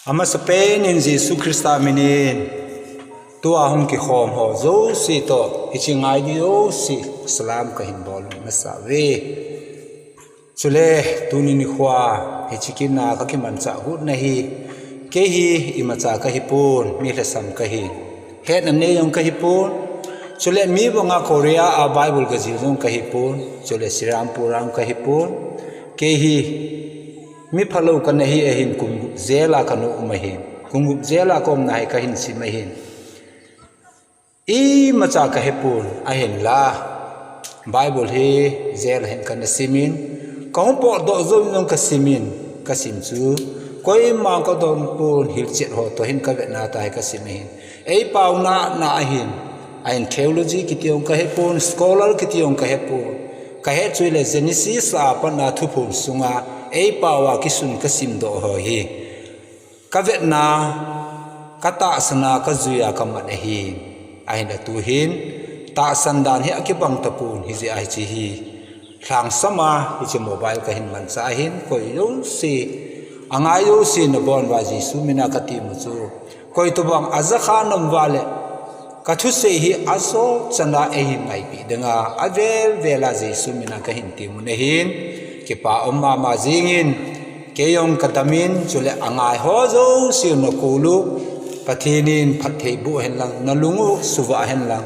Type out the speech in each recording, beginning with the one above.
ama Spain in Jesus Christa minin tua hong ki khom ho zo si to hichingai dio si salam ka hin bol masa ve chule tuni ni khwa hichikina ka ki mancha gut na hi ke hi imacha ka hi pun mi le sam ka hi het na ne yong ka hi pun chule mi bonga Korea a Bible ka ji jong ka hi pun chule Sirampurang ka hi pun ke hi mi phalo kan hi e hin kum zela kanu mahin kum zela kom nai ka hin si mahin i macha ka hepun a hin la Bible he zel hen kan simin kaum po do zom nong ka simin ka sim chu koi ma ko dom pun hil chet ho to hin ka ve na ta ka simin ei pau na hin ain theology kitiong ka hepun scholar kitiong ka hepun ka he chuile Genesis a pa na thu phun sunga ei pawa kisun kasim do ho hi ka vet na kata sana ka zuya ka man hi ai na tu hin ta sandan hi akibang tapun hi ji ai chi hi thang sama hi chi mobile ka hin man sa hin koi yo si angai yo si na bon wa ji su mina ka ti mu chu koi to bang aza khanam wale ka thu se hi aso chana e hi mai pi denga avel vela ji su mina ka hin ti mu ne hin ki pa omma ma jingin ke yong katamin chule angai ho zo siu no kulu pathinin phathei bu hen lang nalungu suwa hen lang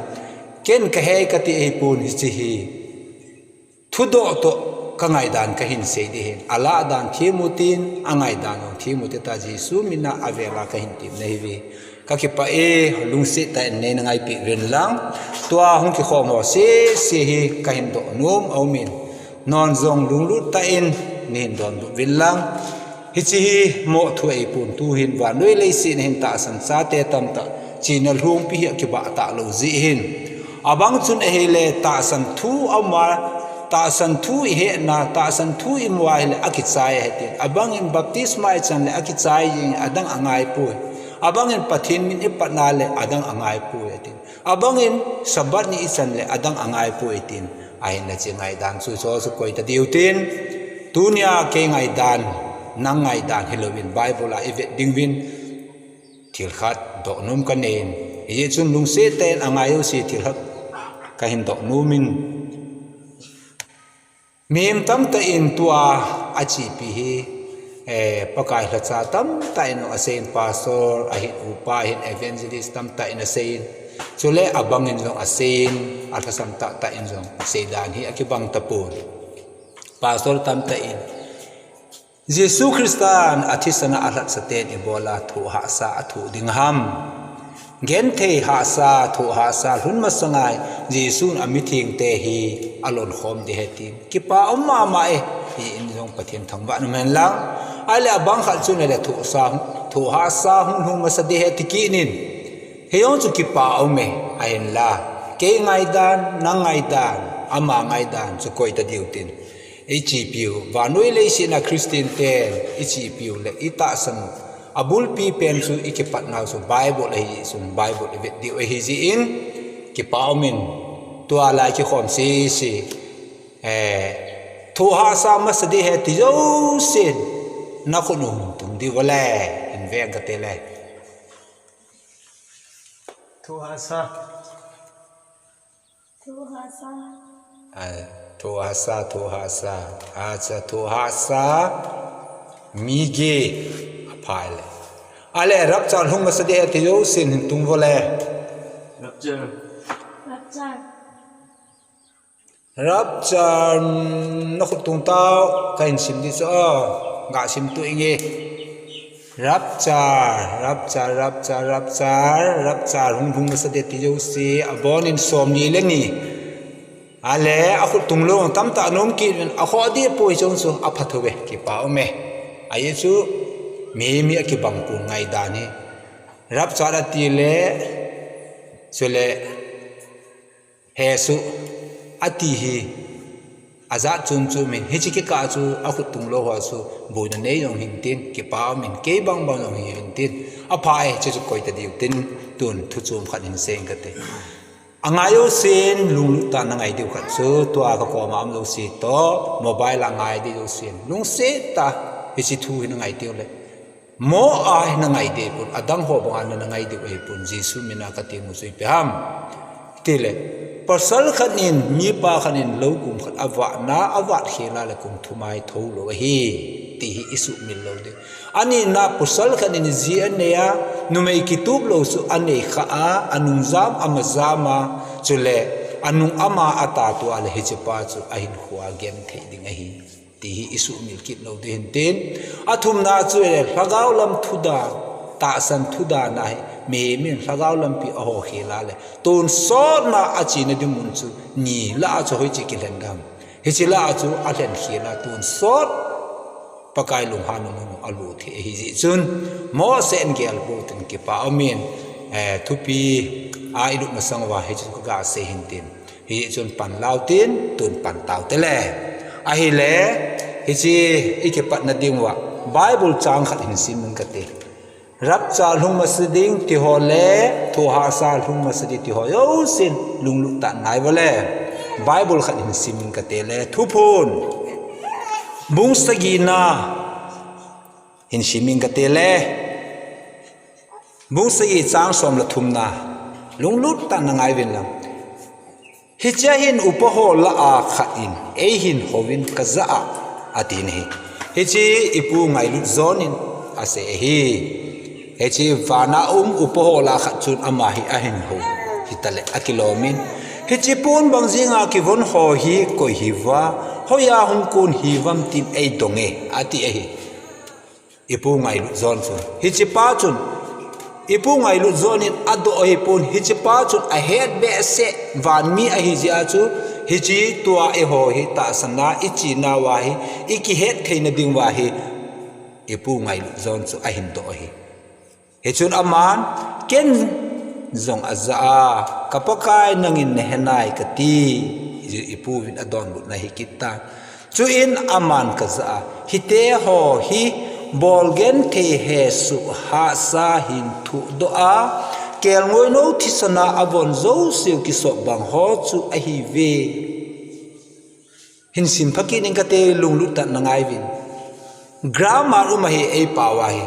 ken ka he ka ti e pun hi chi hi thudo to ka ngai dan ka hin se di hen ala dan thimutin angai dan ong thimuti ta ji su mina avela ka hin tim nei vi ka ki pa e lungsi ta ne na ngai pi ren lang tua hong ki khom ho se hi ka hin do num au min non zong lung lut ta in nin don du villang hi chi hi mo thu ei pun tu hin wa noi lei sin hin ta san sa te tam ta chinal hung pi hi ki ba ta lo zi hin abang chun e hele ta san thu ama ta san thu he na ta san thu i moi le akichai he abang in baptisma e chan le akichai yin adang angai pu abang in pathin min e patna le adang angai pu e abang in sabat ni chan le adang angai pu e tin ai na chi ngai dan su so su koi ta diu tin tunia ke ngai dan nang ngai dan Halloween Bible la evet dingwin thil khat do num ka nen ye chun lung se ten angai u si thil khat ka hin do numin mem tam ta in tua achi pi hi pakai la cha tam ta in asen pastor a hi upa hin evangelist tam ta in asen chule abang in long asen athasam ta in jong sedan hi akibang tapun pastor tam ta in Jesus Christan athisana alat saten ibola thu ha sa thu dingham gen the ha sa thu ha sa hun masangai Jesus amithing te hi alon khom de hetin kipa umma ma e hi in jong pathian thangba nu men lang ale abang khal chu ne le thu ha sa hun masadi he tikinin heyon chu kipa ome ain la ke ngai dan nang ngai dan ama ngai dan chu koi ta diutin HPU và nuôi lấy xin là Christian ten HPU là ít tạ san abul pi pen su ikipat nào su Bible là hi sun Bible là việc điều hi gì in cái bảo mình tua lại cái khom si thu ha sa mà sẽ đi hết thì dấu xin nó không nung tung đi vào lẽ in vẹn cái tê lẽ thu ha sa Tuhasa acha tuhasa mige aphale ale rap chal hung sa de ti yo sin tung vole rap chan no tung tao kain sim di so ga sim tu inge rap char hung sa de ti yo si abon in som ni le ni ale aku tunglong tam ta nom ki aku adi poi chong so aphathowe ki pa me ai chu mi ki bangpu ngai dani rap chara ti le chule he su ati hi aza chun chu min hi chi ki ka chu aku tunglo wa su bu na nei yong hin tin ki pa min ke bang yong hin tin aphai chu koi ta diu tin tun thu chum khat hin seng ka te angayo sin lung ta na ngai diu khat chu tua ka ko ma am lo si to mobile angai diu sin lung se ta hi chi thu hin ngai diu le mo ai na ngai de pun adang ho bang na ngai de ai pun Jesu mina ka ti mu sui pe ham tile pasal khanin mi pa khanin lo kum khat awa na awa khela le kum thumai tho lo hi ti hi isu mil lo de ani na pasal khanin ji ania numei kitub lo su ane kha a anung zam amazama chule anung ama ata tu ale hi chepa chu ahin huwa gem thei ding hi ti hi isu mil kit lo de hin tin athum na chu le hlagaw lam thuda ta san thuda na me min hlagaw lam pi aho khela le ton so na achi na di mun chu ni la chu hoi chi ki len gam hi chi la chu a len khela ton so pakai lung hanu mu alu the hi ji chun mo sen gel bo tin ki pa amin thupi a ilu masang wa hi chu ga se hin tin hi chun pan lao tin tun pan taw te le a hi le hi chi ike pat na ding wa bible chang khat hin sim mun ka te rap cha lung masiding ti ho le thu ha sa lung masidi ti ho yo sin lung lu ta nai wa le bible khat hin sim mun ka te le thu phun bung sagina hin siming ka te le bung sagi chang som la thum na lung lut ta na ngai win lam hi cha hin upaho la a kha in e hin hovin ka za a atin hi hi chi ipu ngai lut zonin ase hi he chi vana upaho la kha chun ama hi a hin ho hi tale a kilomin hi chi pun bang zinga ki von ho hi ko hi wa hoya hung kun hi vam tin ei donge ati e hi ipu ngai lut zon chun hi chi pa chun ipu ngai lut zonin ado hi pun hi chi pa chun a head be se van mi a hi ji a chu hi chi tua e ho hi ta sana ichi na wa hi iki head theina ding wa hi ipu ngai lut zon chu a hin do hi he chun aman ken zong aza kapakai nangin nehenai kati ipu win adon lut na hi kita chu in aman kaza hite ho hi bolgen the he su ha sa hin thu do a kel ngoi no thisana avon zo siu ki so bang ho chu a hi ve hin sim phaki ning kate lung lut ta nangai win grammar uma hi ei pawa hi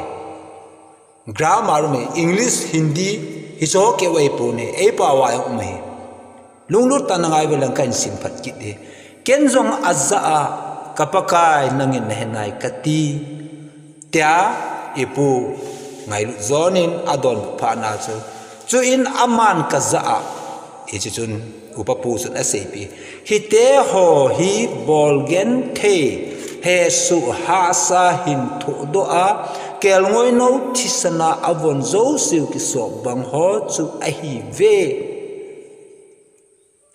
grammar me english hindi hi so ke wai pu ne ei pawa uma hi lung lut ta nangai belang kan sim phat ki de ken zong azza a kapakai nangin nehnai kati tia ipu ngai lu zonin adon pha na chu in aman kaza e chi chun upapu sun asepi hite ho hi bolgen the he su ha sa hin thu do a kel ngoi no thisana avon zo siu ki so bang ho chu a hi ve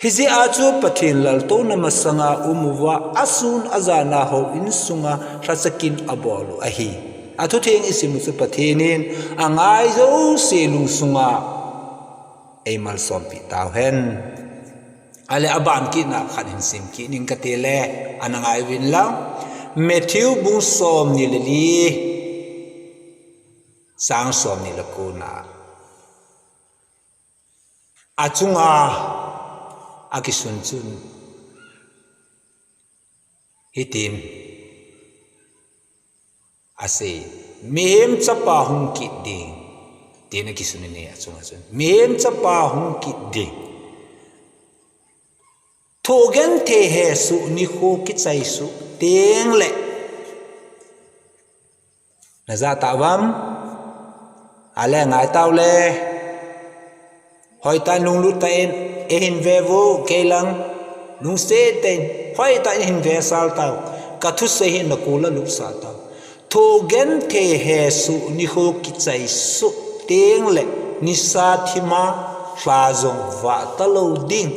hizi a chu pathin lal to na masanga umuwa asun azana ho in sunga rasakin abolu a hi athu theng isim chu pathinin angai zo se lung sunga eimal som pi taw hen ale aban ki na khanin sim ki ning ka tele anangai win lang Matthew bung som ni li sang som ni la ko na achunga akisun chun hitim ase mehem chapa hung ki ding tena kisun ne achunga chun mehem chapa hung ki ding thogen the he su ni kho ki chai su teng le na za ta wam ale ngai taw le hoi ta nung lu ta en hin ve vô kelang nung se ten hoi ta hin ve sal taw ka thu se hin na kula lu sa taw tho gen the he su ni kho ki chai su teng le ni sa thima hla zong wa ta lo ding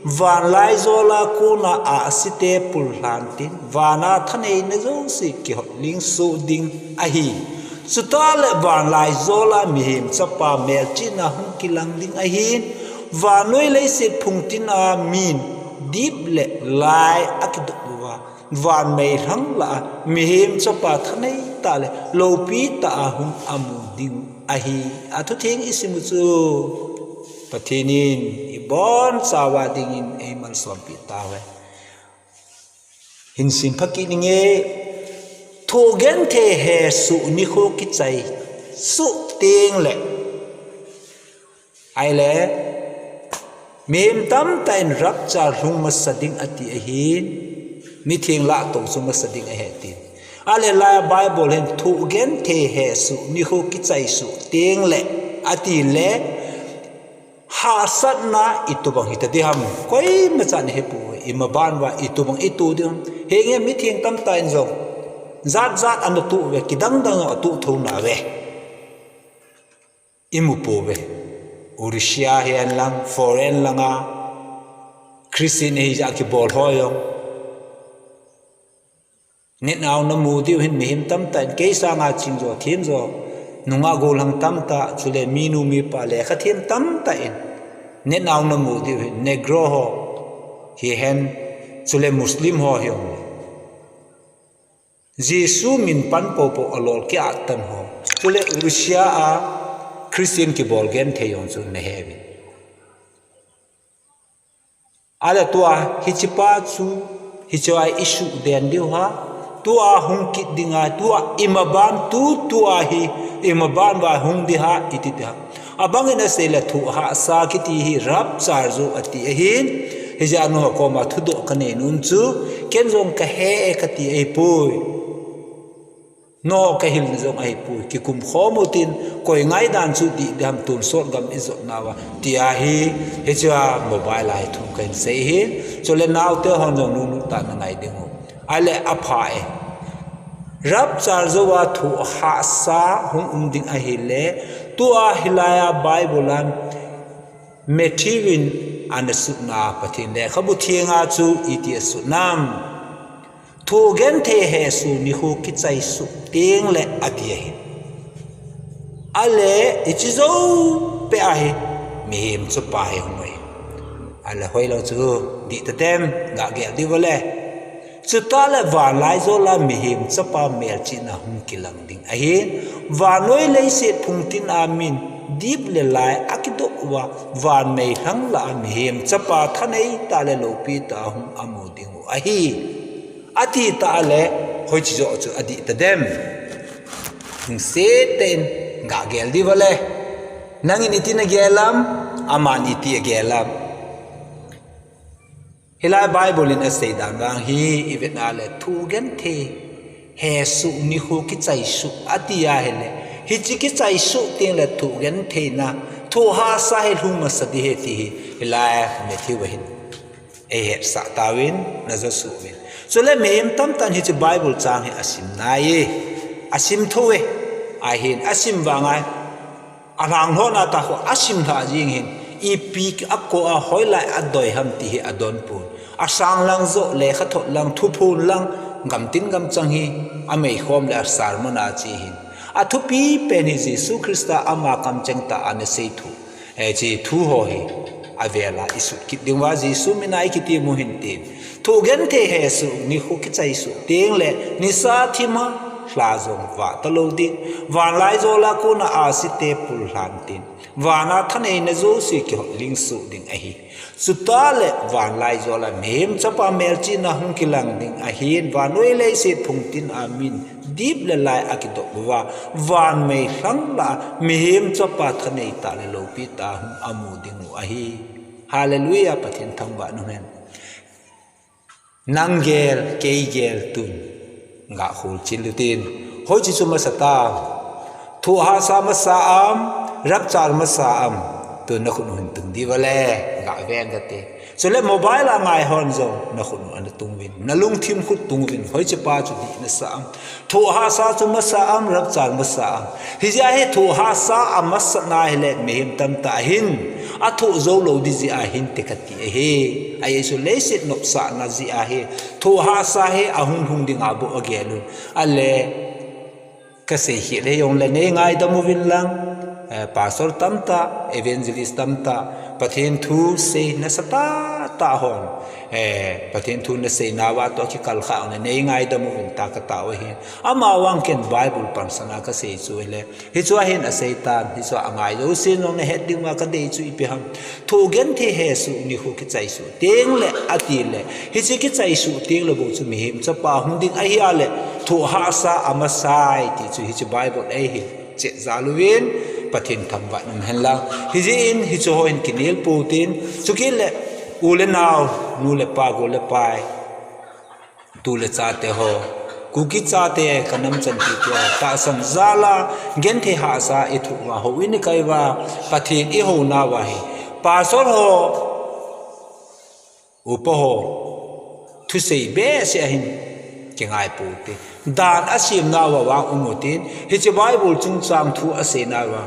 van lai zola kuna a site pul hlantin vana thanei na zo si ki hot ling su ding a hi sutale van lai zola mi him chapa mel china hung kilang ding a hin vanoi le se phungtin a min deep le lai akidwa van mei rang la mi him chapa thanei ta le lo pi ta hung amu ding a hi athu theng isimu chu pathinin ibon sawa dingin eimal som pi tawe hin sim phaki ninge thu gen the he su ni kho ki chai su ting le ai le mem tam tain rap cha rung ma sading ati a hin mi thing la tong su ma sading a he tin ale la bible hen thu gen the he su ni kho ki chai su ting le ati le ha sat na itubang hitati ham koi ma chan he pu ima ban wa itubang itu dum he nge mi thing tam tain zong zat zat an tu ve kidang dang tu thu na ve imu po ve Urisia hian lang foreign langa Christian hi ja ki bol hoyong net naw na mu diu hin mi him tam tan ke sa nga chim zo thim zo nunga go lang tam ta chule minu mi pa le kha thim tam ta in net naw na mu diu hin negro ho hi hen chule muslim ho hiong Jesu min pan po po alol ki atan ho chule Urisia a Christian ki bol gen theyon chu ne hebi ala tua hichipa chu hichai isu den diu ha tua hung kit dinga tua imaban tua hi imaban wa hung di ha itita abang ina sela thu ha sa kiti hi rap char zo ati hin hijanu ko ma thudo kane nun chu kenzong ka he kati ai pui no ka hil zong ai pu ki kum khomutin koi ngai dan chu di dam tun sot gam izot nawa tia hi he cha mobile ai thu kan se hi chole naw te hon jong nu ta na ngai ding ale apha e rap char zo wa thu ha sa hum ding a hi le tua hilaya bible an methivin an sutna pathin le khabu thianga chu iti sunam thu gen the he su ni hu ki chai su ting le atia hi ale ichizo pe a hi mi him chu pa hi hoi ala hoi lo chu di ta tem ga ge di vole chu ta le wa lai zo la mi him cha pa mel chi na hum kilang ding a hi wa noi le se phung tin amin deep le lai akidok wa mei hang la mi him cha pa thanei ta le lo pi ta hum amu ding a hi ati ta le hoi chi zo chu adi ta dem se ten ga gel di vale nangin iti na gelam aman iti gelam hilai bible in asay dan bang hi even ale thu gen the he su ni hu ki chai su ati ya hele hi chi ki chai su tin le thu gen the na thu ha sa he hlung ma sadi he ti hilai me thi wa hin e het sa tawin na zo su win so le mem tam tan hi chi bible chang hi asim na ye asim thowe a hin asim wangai arang ho na ta ho asim tha jing hin i pik akko a hoilai adoi ham ti hi adon pun asang lang zo le kha tho lang thu phun lang gam tin gam chang hi amei khom le sar mona chi hin a thu pi pen hi Jesu Christa ama kam cheng ta an sei thu e chi thu ho hi avela isu kit ding wa Jesu minai ki ti mu hin tin thu gen the he su ni khu ki chai su teng le ni sa thima hla zong wa talo ding wa lai zo la ko na a si te pul hlan tin wa na thanei na zo si ki ling su ding a hi su ta le wa lai zo la mem chapa mel chi na hung kilang ding a hin wa noi le se phung tin amin deep le lai akido wa wan me hlang la mem chapa thanei ta le lo pi ta hum amu ding a hi hallelujah pathin thang wa no hen nanggel keigel tun nga khul chin lutin hoi chi chuma sata thu ha sa ma sa am rap char ma sa am tu na khun hun tung di wale nga ven ga te so le mobile a ngai hon zo na khun an tung win na lung thim khut tung win hoi chi pa chu di na sa am thu ha sa chu ma sa am rap char ma sa am hi ja he thu ha sa am ma sa na hele me him tam ta hin a thu zo lo di ji a hin te khati he ai so le sit nop sa na ji a he thu ha sa he a hung hung ding a bo again ale ka se hi le yong le ne ngai da mu win lang pastor tamta evangelist tamta pathen thu se na sata ta hon pathen thu na se nawa to ki kal kha na nei ngai da mu ta ka ta wa hin ama wang ken bible pam sana ka se chu le hi chu hin a satan hi chu angai lo sin no na heading ma ka dei chu ipi ham thu gen the he su ni hu ki chai su teng le ati le hi chi ki chai su teng le bo chu mi him cha pa hung ding a hi le thu ha sa ama sai ti chu hi chu bible ai hi che zaluin pathin thamwa nam henla hi ji in hi chu hoin kinil putin chukil le ule naw nu le pa go le pai tu le cha te ho kuki cha te kanam chan ti te ta sam zala gen the ha sa i thu wa ho win kai wa pathin i ho na wa hi pa so ho upo ho thu sei be se hin ke ngai pu te dan asim na wa umutin hi che bible chung chang thu ase na wa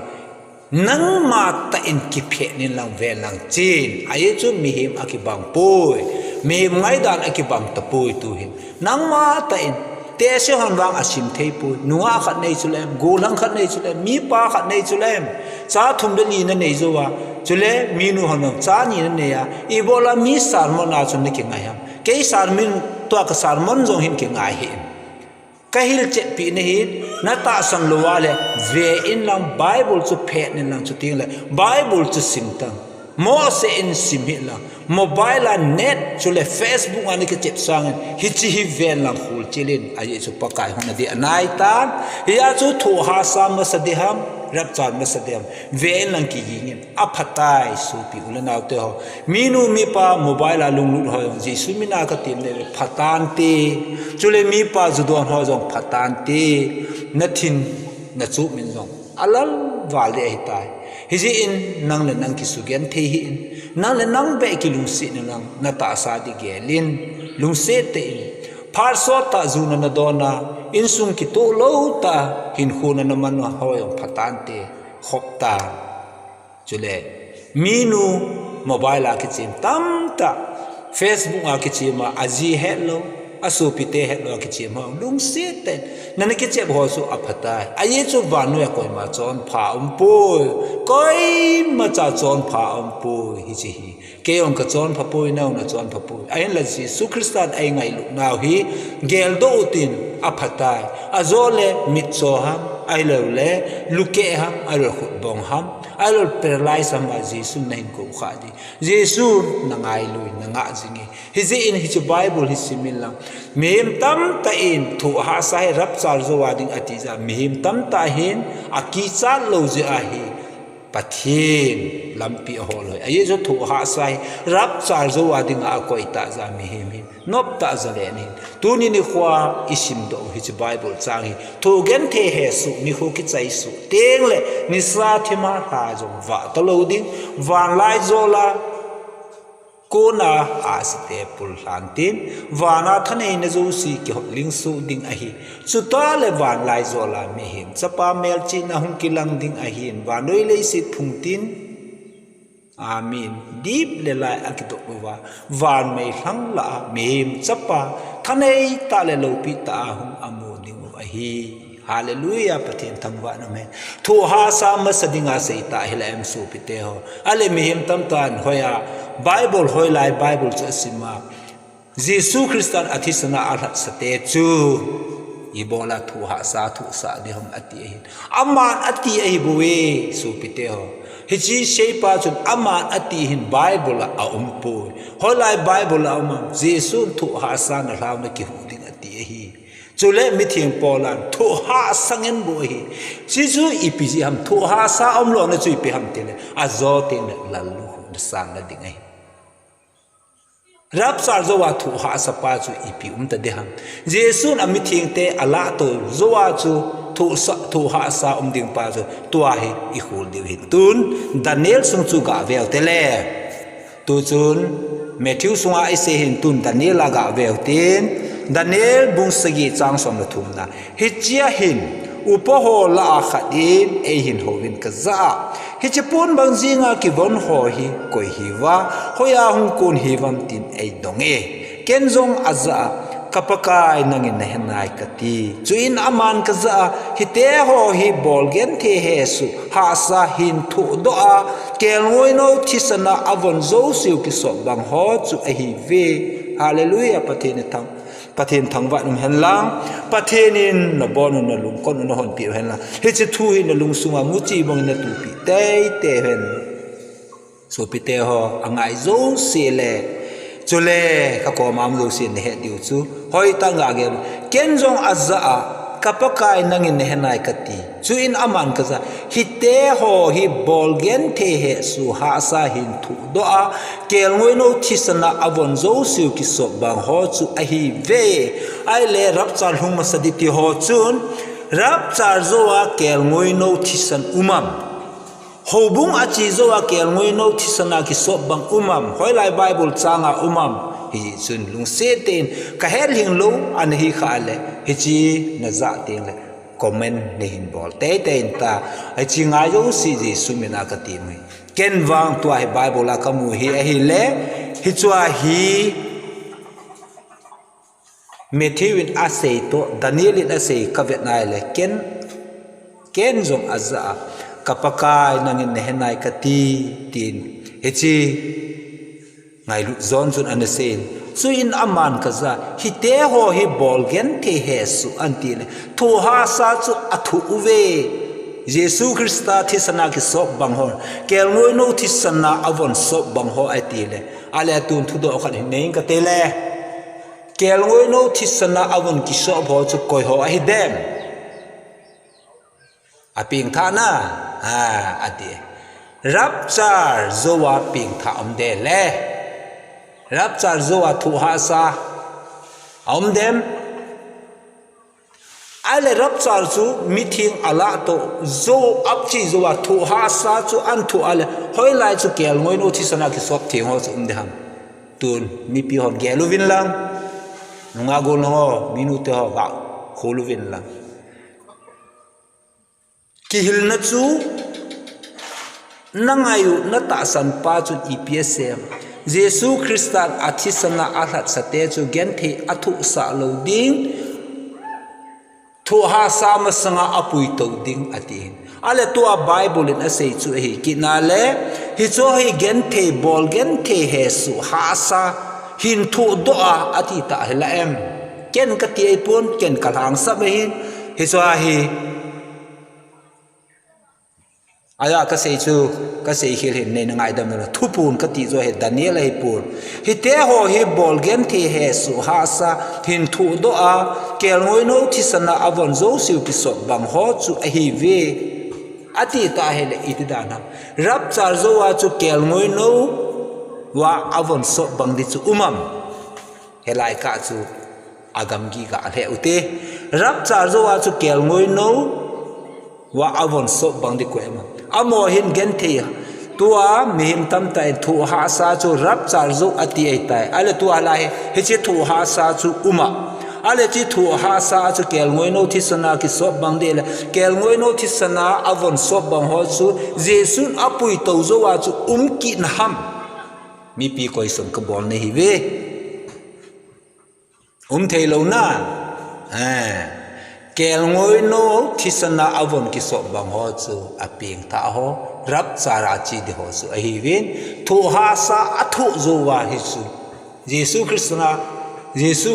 nang ma ta in ki phe ni lang ve lang chin ai chu mi him akibang poi mi ngai dan akibang ta poi tu hin nang ma ta in te se han wang asim thei pu nuwa khat nei chulem go lang khat nei chulem mi pa khat nei chulem cha thum de ni na nei zo wa chule mi nu han cha ni na ne ya i bola mi sarmon na chun ne ki ngai ham ke sarmin to ka sarmon zo hin ki ngai hi kahil che pi ne hin na ta sang lo wa le ve in lang bible chu phe ne lang chu ting le bible chu sim tang mo se in sim hi la mobile and net chu le facebook ani ke chep sang hi chi hi ven lang khul chilin ai chu pakai hon di anai tan ya chu thu ha sam ma sa de ham rap chan ma sa dem ve lang ki yin aphatai su pi ulanaw te ho minu mi pa mobile a lung lut ho ji su mi na ka tin le phatan te chu le mi pa zu don ho jong phatan te na thin na chu min jong alal wal de ai tai hi ji in nang le nang ki su gen the hi in nang le nang be ki lung si na nang na ta sa di gelin lung se te phar so ta zu na na dona in sung ki to lo ta hin khuna na man ho yong phatan te khop ta chule minu mobile a ki chim tam ta facebook a ki chim aji hello asu pite hello ki chim ha lung se te na ki che ho su aphatai ai chu van no ko ma chon pha poi koi ma cha chon pha poi hi chi hi ke on ka chon pha poi na chon pha poi ai la ji su kristan ai ngai lu naw hi gel do tin aphatai azole mit so ham ai lo le luke ham ai lo khut bong ham ai lo paralyze ham jesu nain ko kha di jesu na ngai lui na nga jingi hi ji in hi chu bible hi simil lang mem tam ta in thu ha sai rap chal zo wading ati ja mem tam ta hin aki cha lo je a hi pathin lampi hol hoi ai zo thu ha sai rap chal zo wading a koi ta ja mi him nop ta za le ni tu ni ni khwa isim do hi chu bible chang hi thu gen the he su ni khu ki chai su teng le ni sa thima ha zo wa to lo ding van lai zo la kona asite pul hantin wana thane na zo si ki ling su ding a hi chuta le wan lai zo la mi him chapa mel chi na hung kilang ding a hin wanoi le si phungtin amin deep le lai akito wa wan mai hlang la mi him chapa thane ta le lo pi ta hum amu ding a hi hallelujah pathin thamwa na me thu ha sa ma sadinga sei ta hilam su pite ho ale mi him tam tan hoya bible hoi lai bible chu sima jesu christian athisana arhat sate chu ibola thu ha sa di hom ati hin aman ati ai buwe su pite ho hichi sheipa chu aman ati hin bible a umpu hoi lai bible a um jesu thu ha sa na raw na ki huding ati hi chule mithing polan thu ha sangen bo hi sisu ipc ham thu ha sa om lo na chu ipi ham tele azo tin lalu sang na ding ai rap sar zo wa thu ha sa pa chu ipi ta de ham jesu na mithing te ala to zo wa chu thu ha sa ding pa chu tua hi i khul de hi tun daniel sung chu ga vel tele tu chun matthew sunga ai se hin tun daniel la ga vel tin Daniel bung sagi chang som la thum na hi chia hin upo ho la khadin e hin hovin ka za hi chepun bang jinga ki von ho hi koi hi wa hoya hung kun hi vam tin e dong e kenzong aza kapakai nangin na henai kati chuin aman kaza hite ho hi bolgen the he su ha sa hin thu do a kelngoi no thisana avon zo siu ki so bang ho chu a hi ve hallelujah pathen thangwa num hen lang pathenin na bonu na lung kon na hon pi hen la he che thu hi na lung sunga mu chi bong na tu pi te hen so pi te ho angai zo se le chule ka ko mam lu sin he diu chu hoi ta nga ge ken jong azza a kapakai nangin ne henai kati chu in aman kaza hite ho hi bolgen the he su ha sa hin thu do a kel ngoi no thisana avon zo siu ki so bang ho chu a hi ve ai le rap char hung ma saditi ho chun rap char zo a kel ngoi no thisan umam hobung achi zo a kel ngoi no thisana ki so bang umam hoi lai bible changa umam hi chun lung se ten ka her hing lo an hi khale hi chi na za ten le comment ne hin bol te ten ta ai chi nga yo si ji sumina ka ti mai ken wang to ai bible la ka mu hi a hi le hi chwa hi Matthew in asay to Daniel in asay ka vet nai le ken jong azza kapakai nangin nehenai kati tin hi chi ngai lu zon chun an sen chu in aman kaza hi te ho hi bolgen the he su antile thu ha sa chu athu uve Jesu Christa thisana ki sop bang hor kel ngoi no thisana avon sop bang ho atile ale tun thu do khan nei ka tele kel ngoi no thisana avon ki sop ho chu koi ho hi dem aping tha na ati rapchar zowa ping tha om de le rapchar zowa thu ha sa om dem ale rapchar chu meeting ala to zo apchi zowa thu ha sa chu an thu ale hoi lai chu kel ngoi no thisana ki sop thing ho chu de ham tun mi pi hon geluvin lang nunga gol ho minute ho ga kholuvin lang ki hil na chu nangayu na ta san pa chu epsm Jesu Christan athisana alat sate chu gen the athu sa lo ding thu ha sa ma sanga apui to ding atin ale to a bible in asay chu hi kinale hi cho hi gen the bol gen the he su ha sa hin thu do a ati ta hela em ken ka ti pon ken kalang sa hin hi cho hi aya ka sei chu ka sei hil hin nei ngai dam na thu pun ka ti zo he Daniel he pur hi te ho hi bol gen the he su ha sa hin thu do a kel ngoi no thisana avon zo siu ki so bang ho chu a hi ve ati ta he le itidana rap char zo wa chu kel ngoi no wa avon so bang di chu umam he lai ka chu agam gi ga le ute rap char zo wa chu kel ngoi no wa avon so bang di ko ema amo hin gen the tua mihim tam tai thu ha sa chu rap char zo ati ai tai ale tua lai he che thu ha sa chu uma ale chi thu ha sa chu kel ngoi no thisana ki so bang de le kel ngoi no thisana avon so bang ho chu Jesu apui to zo wa chu ki na ham mi pi koi som ka bon ne hi ve thei lo na kel ngoi no thisana avon ki so bang ho chu aping tha ho rap chara chi de ho chu a hi vin thu ha sa athu zo wa hi chu Jesu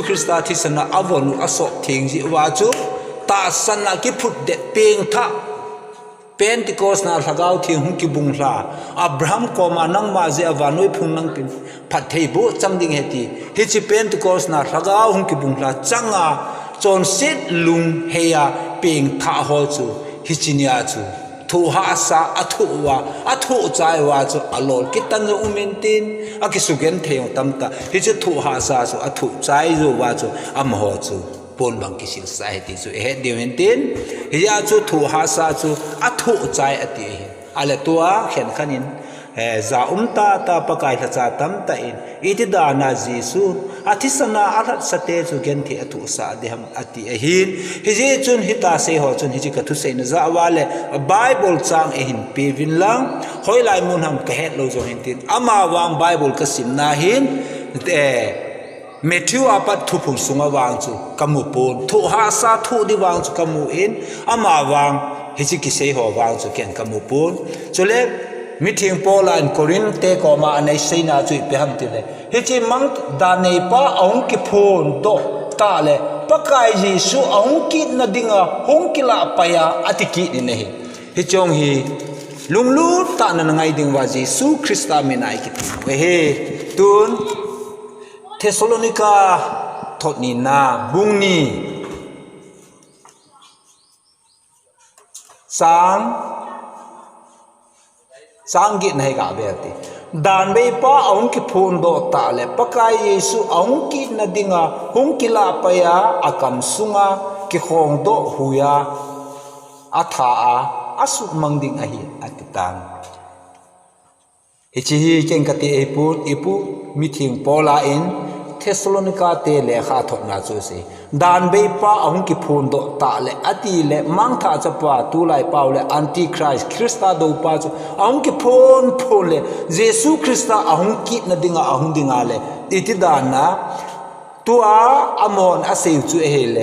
Christa thisana avon aso thing ji wa chu ta sana ki phut de peng tha Pentecost na thagau thing hung ki bung la Abraham ko ma nang ma je awanoi phung nang pin phathei bo changding heti hi chi Pentecost na thagau hung ki bung la changa chon sit lung heya peng tha ho chu hichinia chu thu ha sa athu chai wa chu alol kitan jo umentin akisugen theu tamta hi chu thu ha sa chu athu chai jo wa chu am ho chu pon bang kisil society chu he dimentin hi ya chu thu ha sa chu athu chai ati ale tua khen khanin za ta pakai tha cha tam ta in itida na Jesu athisana alat sate chu gen thi athu sa deham ati hin hi je chun hita se ho chun hi ka thu se na za wale bible chang hin pe vin lang hoi lai mun ham ka het lo zo hin tin ama wang bible ka sim na hin เมทิวอาปัดทุพุสุงวางจูกามูปูนทุหาซาทุดิวางจูกามูอินอามาวางฮิจิกิเซหัววางจูเกนกามูปูนจุเลมิทิงโปแลนด์โครินเตกอมาในเซนาจุเปหัมติเลฮิจิมังดานในป้าองกิพูนโตตาเลปะกายเยซูองกินาดิงาฮงกิลาปยาอติกินี่เนฮิฮิจงฮีลุงลูตานันไงดิงวาเยซูคริสต์ามินายกิติเฮตุนเทสโลนิกาทอดนีนาบุงนีสังกินให้กับเบติดานเบป้าองค์กิพูนโดตาเลปะกายเยซูองค์กินาดิงาฮงกิลาปยาอากำสุงากิคงโดหุยาอัฐาอาสุมังดิงอหิอัติตังฮิจิฮิเก่งกติอีปูมิทิงโปลาอินเทสโลนิกาเตเลขาทอกนาจูสิดานเบป้าองกิพูนโดตาเลอติเลมังทาจะปาตูไลเปาเลอันติคริสต์คริสตาโดปาจูองกิพูนเลเยซูคริสตาองกินาดิงาองดิงาเลอิติดานะตัวอมอนอาเซวจูเฮเล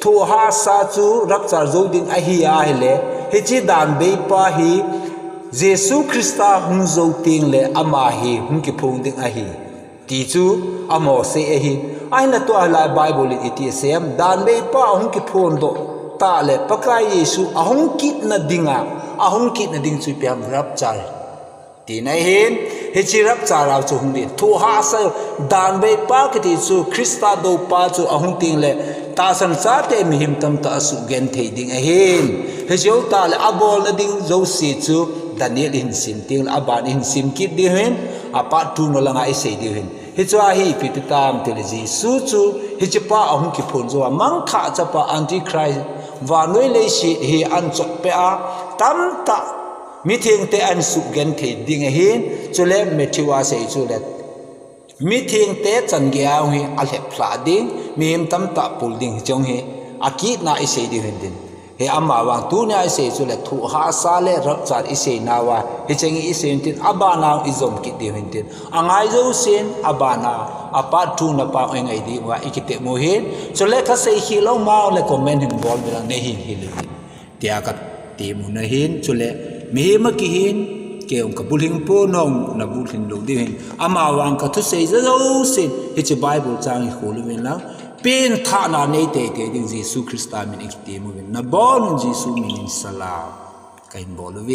ทัวหาซาจูรับจารโจดิงอหิอาเฮเลฮิจิดานเบป้าฮีเยซูคริสตาหุนโจติงเลอามาฮีหุนกิพูนดิงอหิทีจูอโมเซเอหิไอ้นั่นตัวอะไรไบเบิลอิติเซมดานเบป้าองกิพูนโดตาเลปะกายเยซูองกินาดิงาองกินาดิงสุเปียมรับจารทีไหนเห็นเฮจิรับจาราจูหุนดิทัวหาซาดานเบป้ากิติจูคริสตาโดป้าจูองติงเลตาสันซาเตมิหิมตัมตาสุเกนเทดิงเห็นเฮจิโอตาเลอบอลนาดิงโจซีจูดานิเอลอินซิมติงอบานอินซิมกิดดิเห็นอาปัตตูนลังไอเซดิเห็นฮิจวาฮีปิตตามเทเลจีสูจูฮิจป้าองกิพูนจัวมังทาจะป้าอันติคริสต์วานุเลชีฮีอันจบเปอาตัมตามิทิงเตอันสุเกนเทดิงเห็นจุเลเมทิวาเซจุเลมิทิงเตจันเกียวฮีอัลเฮพลาดิงมีหิมตัมตาปูลดิงจงฮีอากินาไอเซดิเห็นดินเฮอามาวางตูเนี่ยไอเซจุเลทุหาซาเลรับจารไอเซนาวาฮิจงไอเซนตินอบานาอิซอมกิดิเห็นดินอังไอโจเซนอบานาอาปัตตูนปาเองไอดีว่าอิกิเตโมเฮนจุเลคาเซฮิโลมาเลคอมเมนต์หินบอลเวลาเนหินฮิลเตียกัดตีมุนเห็นจุเลมีเมื่อกี้เห็นเกี่ยวกับบุลิงโปนองนับบุลิงโลดีเห็นอามาวางกัทุเซจะโจเซนฮิจไบเบิลจางฮิโคลเวนแล้วเป็นท่านาเนเตเตดิงเยซูคริสต์อามินอิกิเตโมเวนนับบอลเยซูมินิสลากันบอลเว